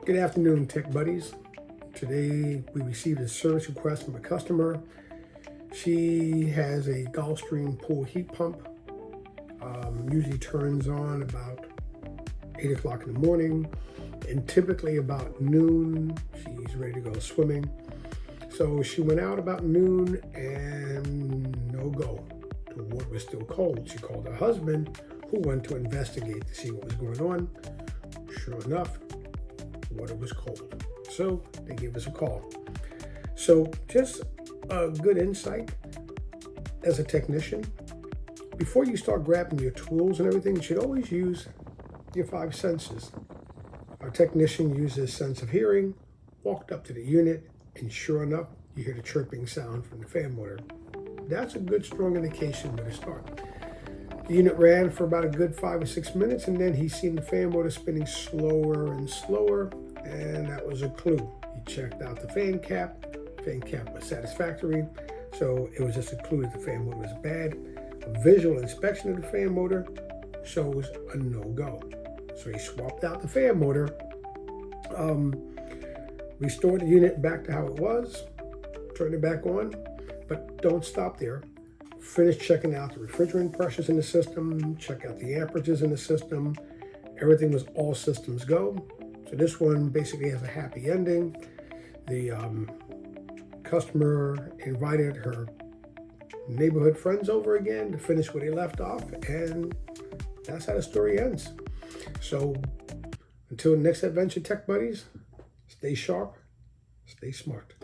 Good afternoon, Tech Buddies. Today we received a service request from a customer. She has a Gulfstream pool heat pump. Usually turns on about 8 o'clock in the morning, and typically about noon she's ready to go swimming. So she went out about noon and no go. The water was still cold. She called her husband, who went to investigate to see what was going on. Sure enough, water was cold. So they gave us a call. So just a good insight as a technician. Before you start grabbing your tools and everything, you should always use your 5 senses. Our technician used his sense of hearing, walked up to the unit, and sure enough, you hear the chirping sound from the fan motor. That's a good, strong indication where to start. The unit ran for about a good 5 or 6 minutes, and then he seen the fan motor spinning slower and slower, and that was a clue. He checked out the fan cap. Fan cap was satisfactory, so it was just a clue that the fan motor was bad. A visual inspection of the fan motor shows a no-go. So he swapped out the fan motor, restored the unit back to how it was, turned it back on, but don't stop there. Finish checking out the refrigerant pressures in the system, check out the amperages in the system. Everything was all systems go. So this one basically has a happy ending. The customer invited her neighborhood friends over again to finish where they left off, and that's how the story ends. So until next adventure, Tech Buddies, stay sharp, stay smart.